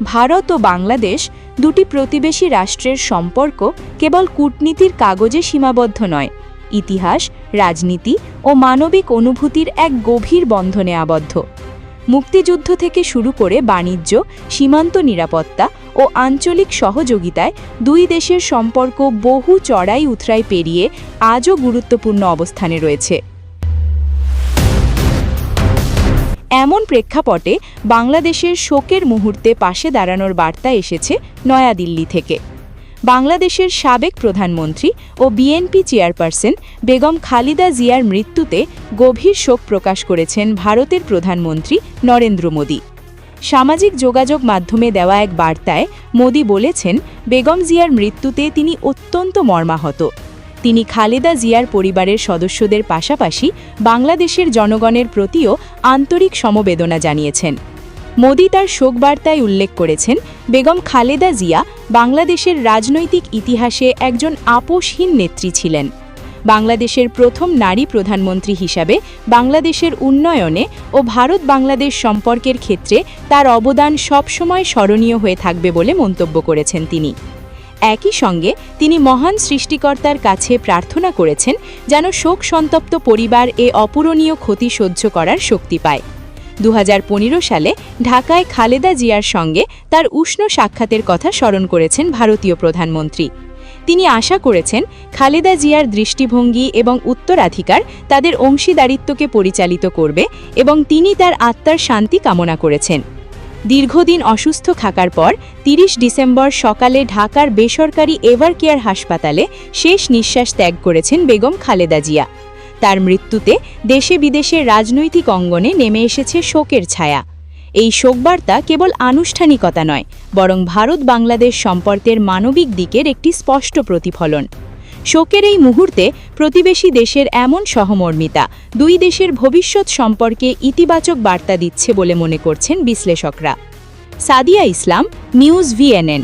ভারত ও বাংলাদেশ দুটি প্রতিবেশী রাষ্ট্রের সম্পর্ক কেবল কূটনীতির কাগজে সীমাবদ্ধ নয়, ইতিহাস, রাজনীতি ও মানবিক অনুভূতির এক গভীর বন্ধনে আবদ্ধ। মুক্তিযুদ্ধ থেকে শুরু করে বাণিজ্য, সীমান্ত নিরাপত্তা ও আঞ্চলিক সহযোগিতায় দুই দেশের সম্পর্ক বহু চড়াই উতরাই পেরিয়ে আজও গুরুত্বপূর্ণ অবস্থানে রয়েছে। এমন প্রেক্ষাপটে বাংলাদেশের শোকের মুহূর্তে পাশে দাঁড়ানোর বার্তা এসেছে নয়াদিল্লি থেকে। বাংলাদেশের সাবেক প্রধানমন্ত্রী ও বিএনপি চেয়ারপারসন বেগম খালেদা জিয়ার মৃত্যুতে গভীর শোক প্রকাশ করেছেন ভারতের প্রধানমন্ত্রী নরেন্দ্র মোদি। সামাজিক যোগাযোগ মাধ্যমে দেওয়া এক বার্তায় মোদি বলেছেন, বেগম জিয়ার মৃত্যুতে তিনি অত্যন্ত মর্মাহত। তিনি খালেদা জিয়ার পরিবারের সদস্যদের পাশাপাশি বাংলাদেশের জনগণের প্রতিও আন্তরিক সমবেদনা জানিয়েছেন। মোদি তার শোকবার্তায় উল্লেখ করেছেন, বেগম খালেদা জিয়া বাংলাদেশের রাজনৈতিক ইতিহাসে একজন আপোষহীন নেত্রী ছিলেন। বাংলাদেশের প্রথম নারী প্রধানমন্ত্রী হিসাবে বাংলাদেশের উন্নয়নে ও ভারত-বাংলাদেশ সম্পর্কের ক্ষেত্রে তার অবদান সবসময় স্মরণীয় হয়ে থাকবে বলে মন্তব্য করেছেন তিনি। একই সঙ্গে তিনি মহান সৃষ্টিকর্তার কাছে প্রার্থনা করেছেন যেন শোক সন্তপ্ত পরিবার এ অপূরণীয় ক্ষতি সহ্য করার শক্তি পায়। 2015 সালে ঢাকায় খালেদা জিয়ার সঙ্গে তার উষ্ণ সাক্ষাতের কথা স্মরণ করেছেন ভারতীয় প্রধানমন্ত্রী। তিনি আশা করেছেন খালেদা জিয়ার দৃষ্টিভঙ্গি এবং উত্তরাধিকার তাদের অংশীদারিত্বকে পরিচালিত করবে এবং তিনি তার আত্মার শান্তি কামনা করেছেন। দীর্ঘদিন অসুস্থ থাকার পর 30 ডিসেম্বর সকালে ঢাকার বেসরকারি এভারকেয়ার হাসপাতালে শেষ নিঃশ্বাস ত্যাগ করেছেন বেগম খালেদা জিয়া। তার মৃত্যুতে দেশে বিদেশে রাজনৈতিক অঙ্গনে নেমে এসেছে শোকের ছায়া। এই শোকবার্তা কেবল আনুষ্ঠানিকতা নয়, বরং ভারত-বাংলাদেশ সম্পর্কের মানবিক দিকের একটি স্পষ্ট প্রতিফলন। শোকের এই মুহূর্তে প্রতিবেশী দেশের এমন সহমর্মিতা দুই দেশের ভবিষ্যৎ সম্পর্কে ইতিবাচক বার্তা দিচ্ছে বলে মনে করছেন বিশ্লেষকরা। সাদিয়া ইসলাম, নিউজ VNN।